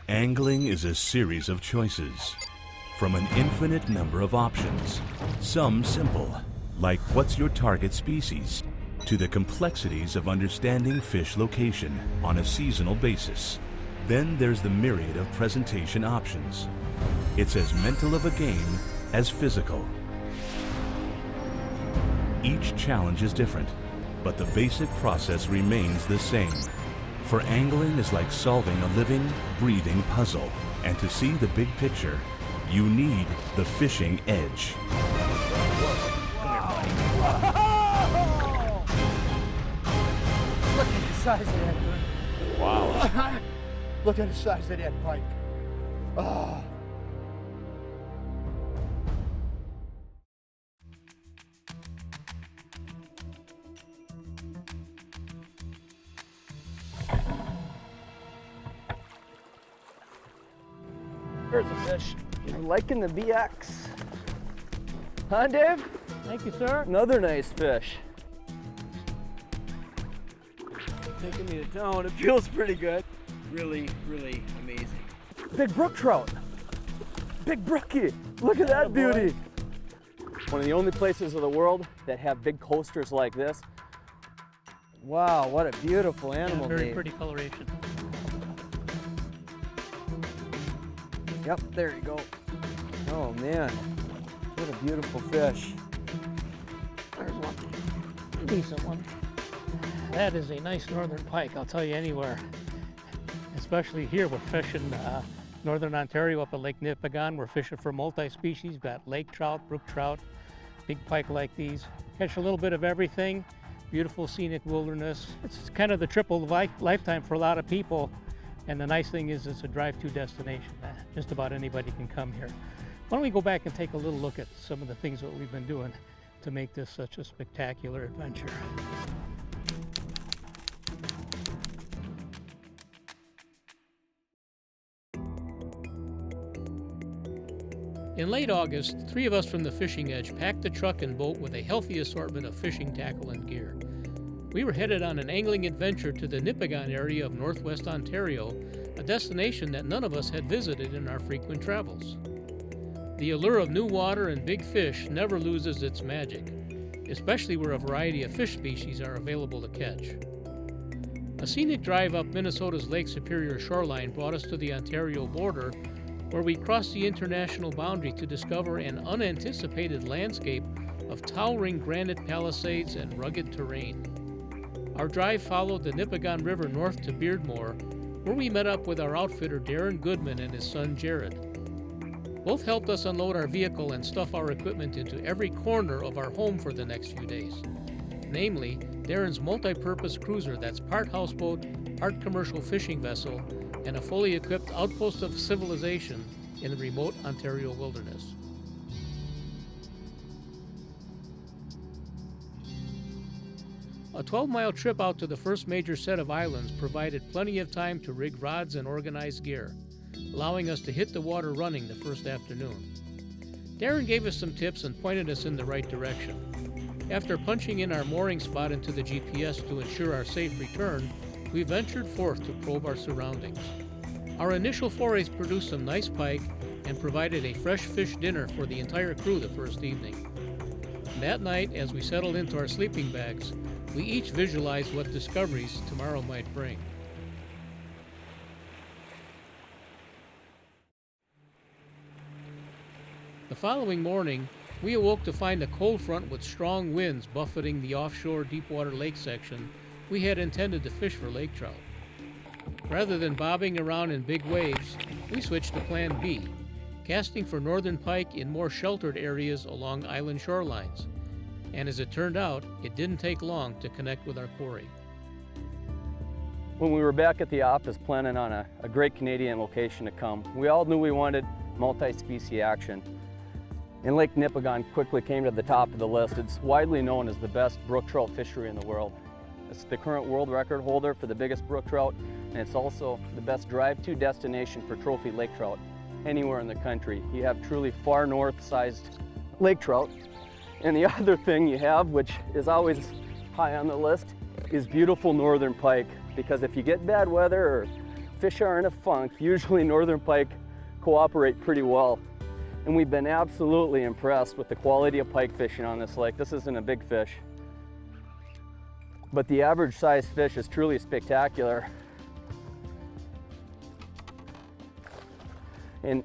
Angling is a series of choices, from an infinite number of options, some simple, like what's your target species, to the complexities of understanding fish location on a seasonal basis. Then there's the myriad of presentation options. It's as mental of a game as physical. Each challenge is different, but the basic process remains the same. For angling is like solving a living, breathing puzzle. And to see the big picture, you need the fishing edge. Look at the size of that bird. Wow. Look at the size of that pike. Oh. There's a fish. I'm liking the BX. Huh, Dave? Thank you, sir. Another nice fish. Taking me to town. It feels pretty good. Really, really amazing. Big brook trout. Big brookie. Look at that beauty. One of the only places of the world that have big coasters like this. Wow, what a beautiful animal, Very Dave. pretty coloration. Yep, there you go. Oh man, what a beautiful fish. There's one. Decent one. That is a nice northern pike, I'll tell you anywhere. Especially here, we're fishing northern Ontario up at Lake Nipigon. We're fishing for multi-species. We've got lake trout, brook trout, big pike like these. Catch a little bit of everything. Beautiful scenic wilderness. It's kind of the triple lifetime for a lot of people. And the nice thing is it's a drive-to destination. Just about anybody can come here. Why don't we go back and take a little look at some of the things that we've been doing to make this such a spectacular adventure. In late August, 3 of us from the Fishing Edge packed the truck and boat with a healthy assortment of fishing tackle and gear. We were headed on an angling adventure to the Nipigon area of northwest Ontario, a destination that none of us had visited in our frequent travels. The allure of new water and big fish never loses its magic, especially where a variety of fish species are available to catch. A scenic drive up Minnesota's Lake Superior shoreline brought us to the Ontario border, where we crossed the international boundary to discover an unanticipated landscape of towering granite palisades and rugged terrain. Our drive followed the Nipigon River north to Beardmore, where we met up with our outfitter Darren Goodman and his son Jared. Both helped us unload our vehicle and stuff our equipment into every corner of our home for the next few days. Namely, Darren's multi-purpose cruiser that's part houseboat, part commercial fishing vessel, and a fully equipped outpost of civilization in the remote Ontario wilderness. A 12-mile trip out to the first major set of islands provided plenty of time to rig rods and organize gear, allowing us to hit the water running the first afternoon. Darren gave us some tips and pointed us in the right direction. After punching in our mooring spot into the GPS to ensure our safe return, we ventured forth to probe our surroundings. Our initial forays produced some nice pike and provided a fresh fish dinner for the entire crew the first evening. That night, as we settled into our sleeping bags, we each visualized what discoveries tomorrow might bring. The following morning, we awoke to find a cold front with strong winds buffeting the offshore deepwater lake section we had intended to fish for lake trout. Rather than bobbing around in big waves, we switched to Plan B, casting for northern pike in more sheltered areas along island shorelines. And as it turned out, it didn't take long to connect with our quarry. When we were back at the office planning on a great Canadian location to come, we all knew we wanted multi-species action. And Lake Nipigon quickly came to the top of the list. It's widely known as the best brook trout fishery in the world. It's the current world record holder for the biggest brook trout, and it's also the best drive-to destination for trophy lake trout anywhere in the country. You have truly far north-sized lake trout. And the other thing you have, which is always high on the list, is beautiful northern pike. Because if you get bad weather or fish are in a funk, usually northern pike cooperate pretty well. And we've been absolutely impressed with the quality of pike fishing on this lake. This isn't a big fish, but the average size fish is truly spectacular. And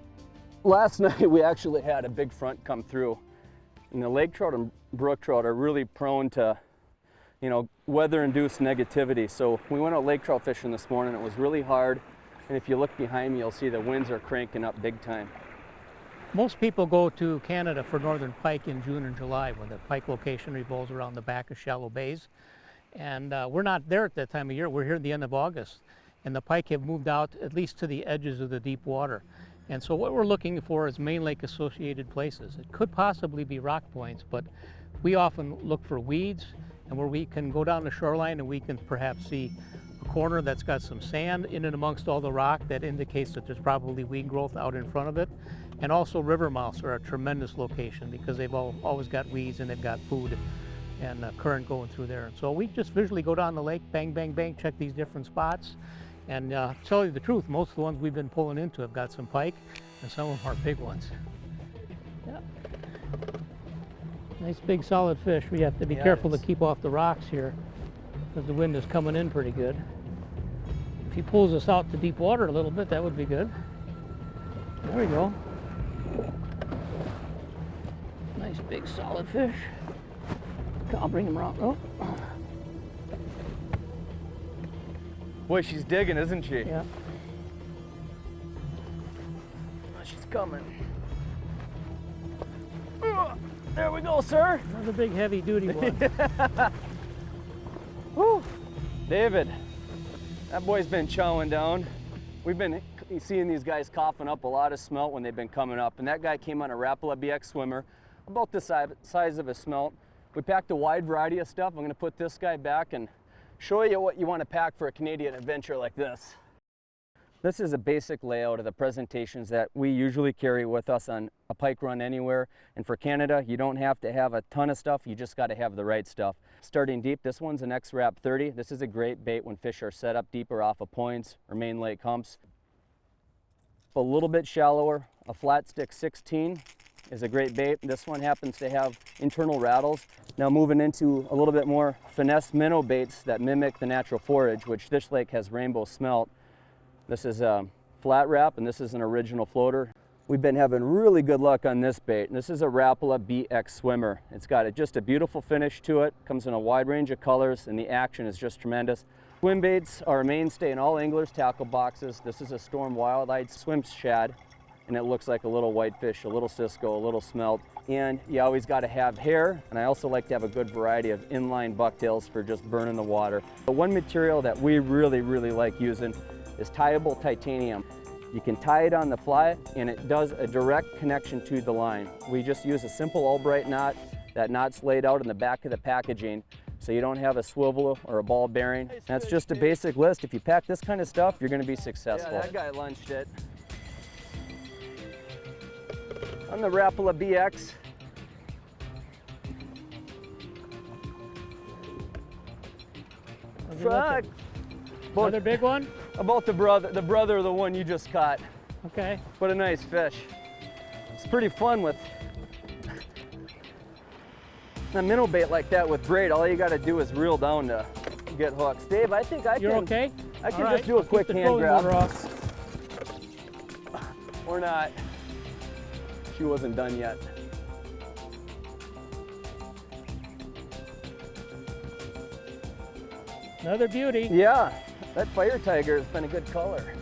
last night we actually had a big front come through. And the lake trout and brook trout are really prone to, you know, weather-induced negativity. So we went out lake trout fishing this morning. It was really hard. And if you look behind me, you'll see the winds are cranking up big time. Most people go to Canada for northern pike in June and July when the pike location revolves around the back of shallow bays. And we're not there at that time of year. We're here at the end of August. And the pike have moved out at least to the edges of the deep water. And so what we're looking for is main lake associated places. It could possibly be rock points, but we often look for weeds and where we can go down the shoreline and we can perhaps see a corner that's got some sand in and amongst all the rock that indicates that there's probably weed growth out in front of it. And also river mouths are a tremendous location because they've always got weeds and they've got food and current going through there. And so we just visually go down the lake, bang, bang, bang, check these different spots. And to tell you the truth, most of the ones we've been pulling into have got some pike and some of them are big ones. Yeah. Nice big solid fish. We have to be careful to keep off the rocks here because the wind is coming in pretty good. If he pulls us out to deep water a little bit, that would be good. There we go. Nice big solid fish. I'll bring him around. Oh. Boy, she's digging, isn't she? Yeah. Oh, she's coming. There we go, sir. Another big heavy duty one. Woo. David, that boy's been chowing down. We've been seeing these guys coughing up a lot of smelt when they've been coming up. And that guy came on a Rapala Bx Swimmer, about the size of a smelt. We packed a wide variety of stuff. I'm gonna put this guy back and show you what you want to pack for a Canadian adventure like this. This is a basic layout of the presentations that we usually carry with us on a pike run anywhere. And for Canada, you don't have to have a ton of stuff, you just got to have the right stuff. Starting deep, this one's an X-Rap 30. This is a great bait when fish are set up deeper off of points or main lake humps. A little bit shallower, a flat stick 16 is a great bait. This one happens to have internal rattles. Now moving into a little bit more finesse minnow baits that mimic the natural forage, which this lake has rainbow smelt. This is a flat wrap and this is an original floater. We've been having really good luck on this bait. This is a Rapala Bx Swimmer. It's got just a beautiful finish to it, comes in a wide range of colors, and the action is just tremendous. Swim baits are a mainstay in all anglers' tackle boxes. This is a Storm Wild-Eyed Swim Shad, and it looks like a little whitefish, a little Cisco, a little smelt. And you always got to have hair, and I also like to have a good variety of inline bucktails for just burning the water. But one material that we really like using is tieable titanium. You can tie it on the fly, and it does a direct connection to the line. We just use a simple Albright knot. That knot's laid out in the back of the packaging, so you don't have a swivel or a ball bearing. That's just a basic list. If you pack this kind of stuff, you're going to be successful. Yeah, that guy lunched it. On the Rapala Bx. Fuck. Another big one? About the brother of the one you just caught. Okay. What a nice fish. It's pretty fun with a minnow bait like that with braid. All you got to do is reel down to get hooks. Dave, I think You're okay? I can just do a quick hand grab. Or not. She wasn't done yet. Another beauty. Yeah, that fire tiger has been a good color.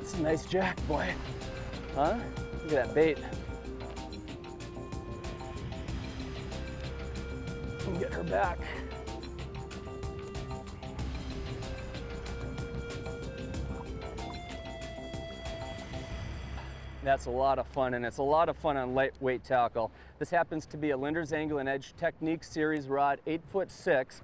It's a nice jack, boy. Huh? Look at that bait. We'll get her back. That's a lot of fun, and it's a lot of fun on lightweight tackle. This happens to be a Lindner's Angle and Edge Technique Series rod, 8'6",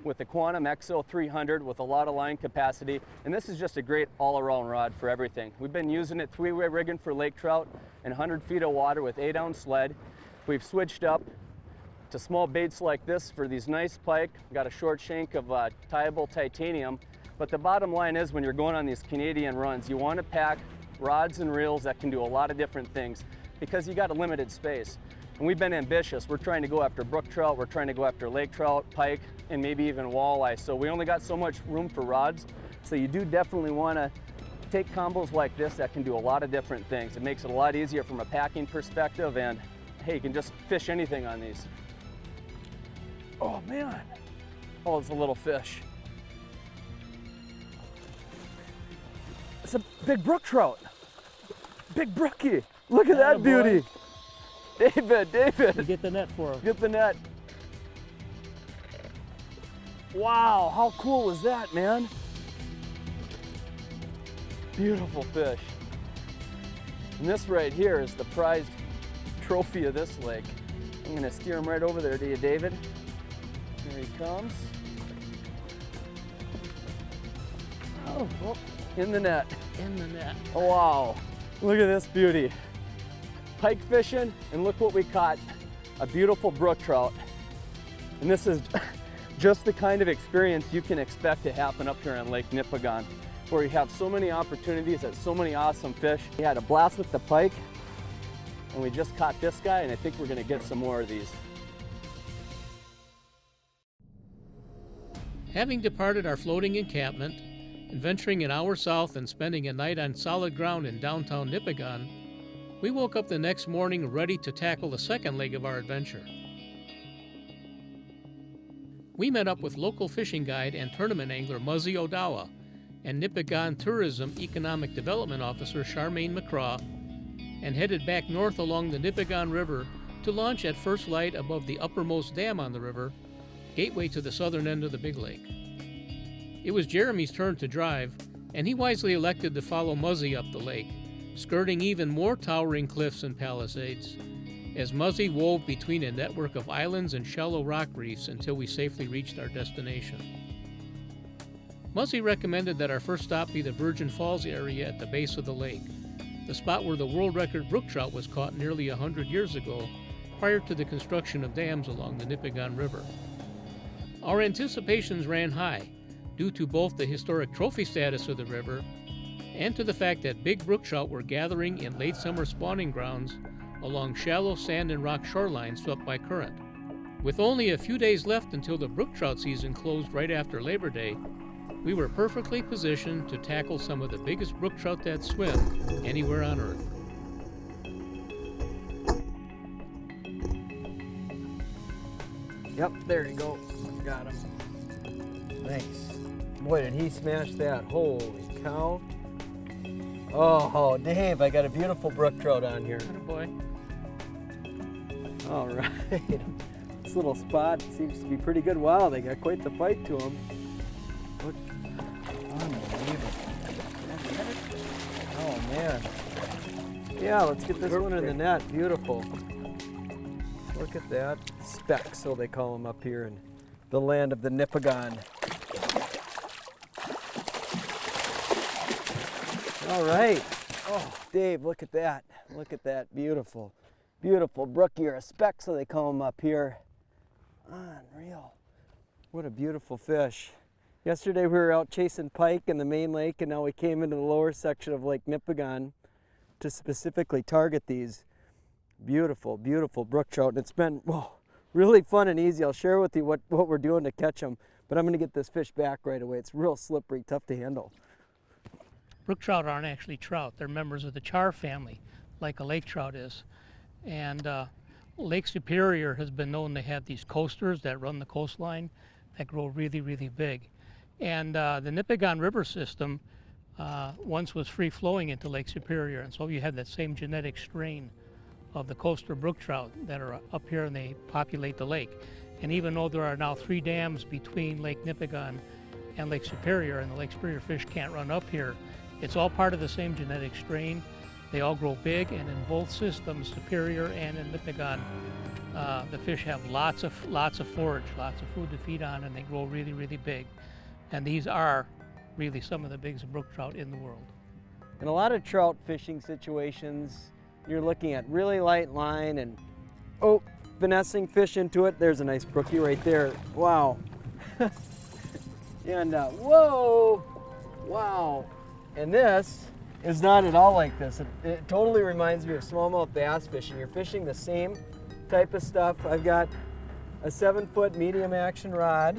with the Quantum XO 300 with a lot of line capacity. And this is just a great all-around rod for everything. We've been using it three-way rigging for lake trout and 100 feet of water with 8-ounce lead. We've switched up to small baits like this for these nice pike. Got a short shank of tieable titanium. But the bottom line is, when you're going on these Canadian runs, you want to pack rods and reels that can do a lot of different things because you got a limited space. And we've been ambitious. We're trying to go after brook trout, we're trying to go after lake trout, pike, and maybe even walleye. So we only got so much room for rods. So you do definitely want to take combos like this that can do a lot of different things. It makes it a lot easier from a packing perspective, and hey, you can just fish anything on these. Oh man, oh, it's a little fish. It's a big brook trout. Big brookie. Look at that beauty. David. You get the net for him. Get the net. Wow, how cool was that, man? Beautiful fish. And this right here is the prized trophy of this lake. I'm gonna steer him right over there to you, David. Here he comes. Oh, in the net. In the net. Oh, wow, look at this beauty. Pike fishing, and look what we caught, a beautiful brook trout. And this is just the kind of experience you can expect to happen up here on Lake Nipigon, where you have so many opportunities and so many awesome fish. We had a blast with the pike, and we just caught this guy, and I think we're gonna get some more of these. Having departed our floating encampment and venturing an hour south and spending a night on solid ground in downtown Nipigon, we woke up the next morning ready to tackle the second leg of our adventure. We met up with local fishing guide and tournament angler Muzzy Odawa and Nipigon Tourism Economic Development Officer Charmaine McCraw, and headed back north along the Nipigon River to launch at first light above the uppermost dam on the river, gateway to the southern end of the big lake. It was Jeremy's turn to drive, and he wisely elected to follow Muzzy up the lake, skirting even more towering cliffs and palisades, as Muzzy wove between a network of islands and shallow rock reefs until we safely reached our destination. Muzzy recommended that our first stop be the Virgin Falls area at the base of the lake, the spot where the world record brook trout was caught nearly 100 years ago, prior to the construction of dams along the Nipigon River. Our anticipations ran high, due to both the historic trophy status of the river and to the fact that big brook trout were gathering in late summer spawning grounds along shallow sand and rock shorelines swept by current. With only a few days left until the brook trout season closed right after Labor Day, we were perfectly positioned to tackle some of the biggest brook trout that swim anywhere on Earth. Yep, there you go. Got him. Nice. Boy, did he smash that. Holy cow. Oh, Dave, I got a beautiful brook trout on here. Boy. All right. This little spot seems to be pretty good. Wow, they got quite the fight to them. Look. Unbelievable. Oh, man. Yeah, let's get this one in the net. Beautiful. Look at that. Specks, so they call them up here in the land of the Nipigon. All right. Oh, Dave, look at that. Look at that. Beautiful. Beautiful brookie, or a speck, so they call them up here. Unreal. What a beautiful fish. Yesterday we were out chasing pike in the main lake, and now we came into the lower section of Lake Nipigon to specifically target these beautiful, beautiful brook trout. And it's been really fun and easy. I'll share with you what we're doing to catch them, but I'm going to get this fish back right away. It's real slippery, tough to handle. Brook trout aren't actually trout. They're members of the char family, like a lake trout is. And Lake Superior has been known to have these coasters that run the coastline that grow really, really big. And the Nipigon River system once was free-flowing into Lake Superior, and so you have that same genetic strain of the coastal brook trout that are up here, and they populate the lake. And even though there are now 3 dams between Lake Nipigon and Lake Superior, and the Lake Superior fish can't run up here, it's all part of the same genetic strain. They all grow big, and in both systems, Superior and in Nipigon, the fish have lots of forage, lots of food to feed on, and they grow really, really big. And these are really some of the biggest brook trout in the world. In a lot of trout fishing situations, you're looking at really light line and, finessing fish into it. There's a nice brookie right there. Wow. And whoa, wow. And this is not at all like this. It totally reminds me of smallmouth bass fishing. You're fishing the same type of stuff. I've got a 7-foot medium action rod,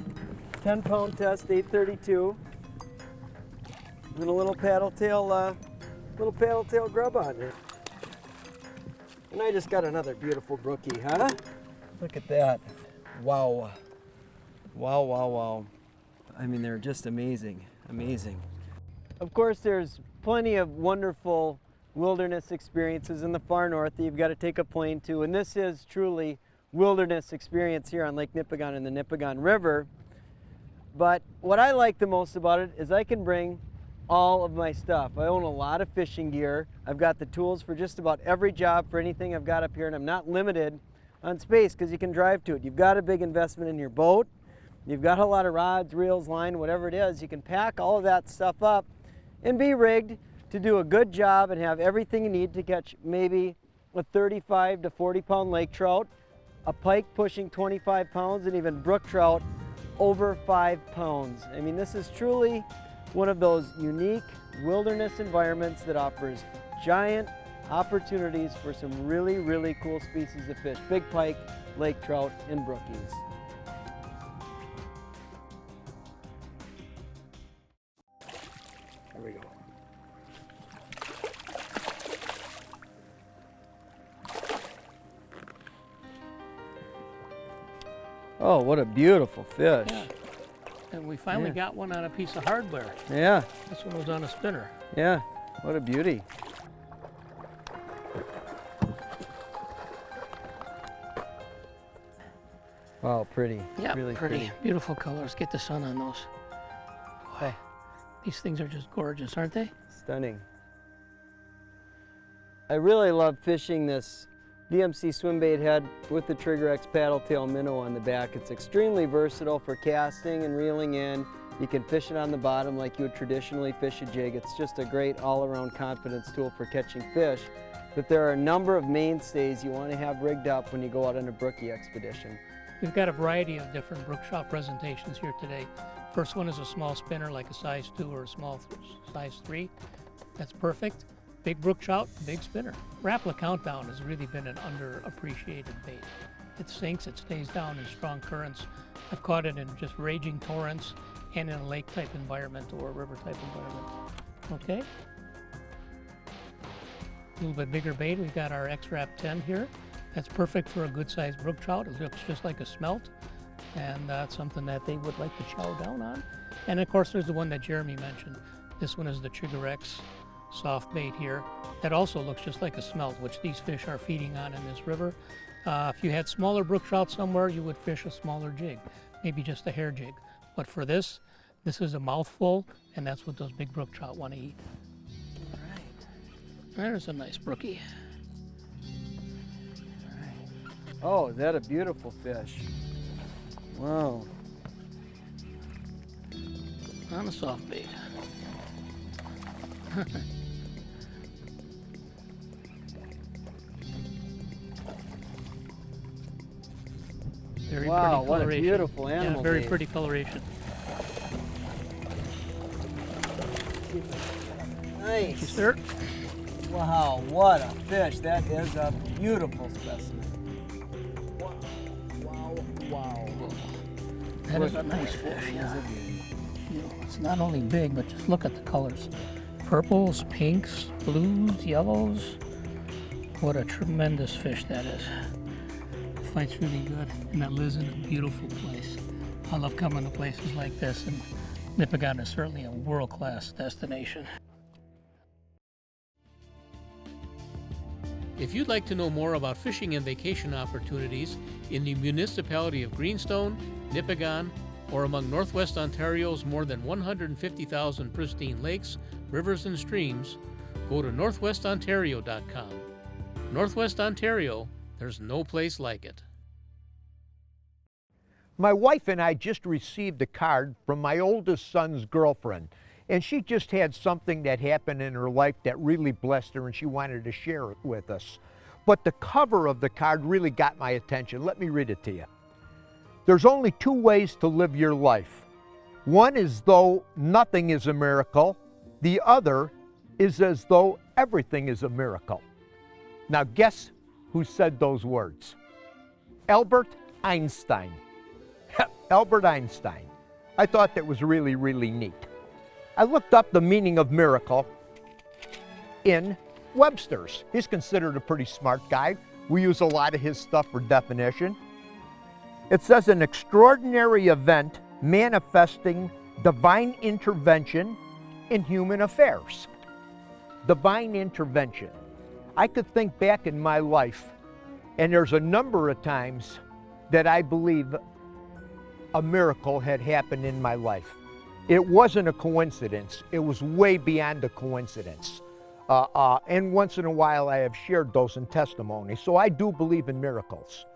10-pound test, 832, and a little paddle tail grub on it. And I just got another beautiful brookie, huh? Look at that. Wow. Wow, wow, wow. I mean, they're just amazing, amazing. Of course, there's plenty of wonderful wilderness experiences in the far north that you've got to take a plane to, and this is truly wilderness experience here on Lake Nipigon and the Nipigon River. But what I like the most about it is I can bring all of my stuff. I own a lot of fishing gear. I've got the tools for just about every job for anything I've got up here, and I'm not limited on space because you can drive to it. You've got a big investment in your boat. You've got a lot of rods, reels, line, whatever it is. You can pack all of that stuff up and be rigged to do a good job and have everything you need to catch maybe a 35 to 40 pound lake trout, a pike pushing 25 pounds, and even brook trout over 5 pounds. I mean, this is truly one of those unique wilderness environments that offers giant opportunities for some really, really cool species of fish. Big pike, lake trout, and brookies. Here we go. Oh, what a beautiful fish. Yeah. And we finally got one on a piece of hardware. Yeah. This one was on a spinner. Yeah, what a beauty. Wow, pretty. Yeah, really pretty. Beautiful colors. Get the sun on those. Boy, these things are just gorgeous, aren't they? Stunning. I really love fishing this DMC swim bait head with the Trigger X paddle tail minnow on the back. It's extremely versatile for casting and reeling in. You can fish it on the bottom like you would traditionally fish a jig. It's just a great all-around confidence tool for catching fish. But there are a number of mainstays you want to have rigged up when you go out on a brookie expedition. We've got a variety of different brook trout presentations here today. First one is a small spinner like a size 2 or a small size 3. That's perfect. Big brook trout, big spinner. Rapala Countdown has really been an underappreciated bait. It sinks, it stays down in strong currents. I've caught it in just raging torrents and in a lake type environment or a river type environment. Okay. A little bit bigger bait, we've got our X-Rap 10 here. That's perfect for a good sized brook trout. It looks just like a smelt, and that's something that they would like to chow down on. And of course there's the one that Jeremy mentioned. This one is the Trigger X soft bait here that also looks just like a smelt, which these fish are feeding on in this river. If you had smaller brook trout somewhere, you would fish a smaller jig, maybe just a hair jig. But for this is a mouthful, and that's what those big brook trout want to eat. All right. There's a nice brookie. Oh, is that a beautiful fish? Wow. On a soft bait. Very Wow, pretty what a coloration. beautiful animal. Yeah, very Dave. pretty coloration. Nice. Thank you, sir. Wow, what a fish. That is a beautiful specimen. Wow, wow, wow. That is a nice fish, yeah. You know, it's not only big, but just look at the colors. Purples, pinks, blues, yellows. What a tremendous fish that is. It fights really good, and it lives in a beautiful place. I love coming to places like this, and Nipigon is certainly a world-class destination. If you'd like to know more about fishing and vacation opportunities in the municipality of Greenstone, Nipigon, or among Northwest Ontario's more than 150,000 pristine lakes, rivers, and streams, go to northwestontario.com. Northwest Ontario, there's no place like it. My wife and I just received a card from my oldest son's girlfriend, and she just had something that happened in her life that really blessed her, and she wanted to share it with us. But the cover of the card really got my attention. Let me read it to you. There's only 2 ways to live your life. One is though nothing is a miracle. The other is as though everything is a miracle. Now guess who said those words? Albert Einstein. Albert Einstein. I thought that was really, really neat. I looked up the meaning of miracle in Webster's. He's considered a pretty smart guy. We use a lot of his stuff for definition. It says an extraordinary event manifesting divine intervention in human affairs. Divine intervention. I could think back in my life, and there's a number of times that I believe a miracle had happened in my life. It wasn't a coincidence. It was way beyond a coincidence. And once in a while I have shared those in testimony. So I do believe in miracles.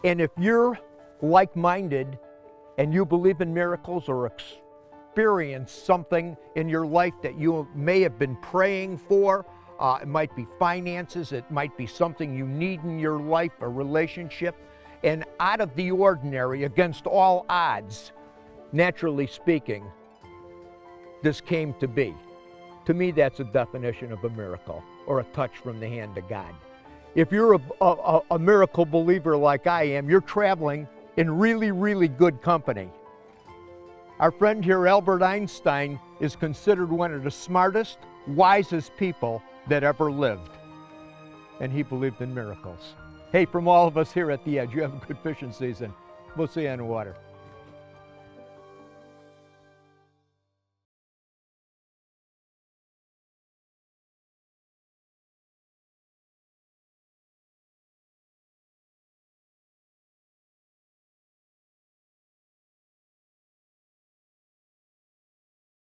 And if you're like-minded and you believe in miracles or experience something in your life that you may have been praying for, it might be finances, it might be something you need in your life, a relationship, and out of the ordinary, against all odds, naturally speaking, this came to be. To me, that's a definition of a miracle or a touch from the hand of God. If you're a miracle believer like I am, you're traveling in really, really good company. Our friend here, Albert Einstein, is considered one of the smartest, wisest people that ever lived. And he believed in miracles. Hey, from all of us here at The Edge, you have a good fishing season. We'll see you on the water.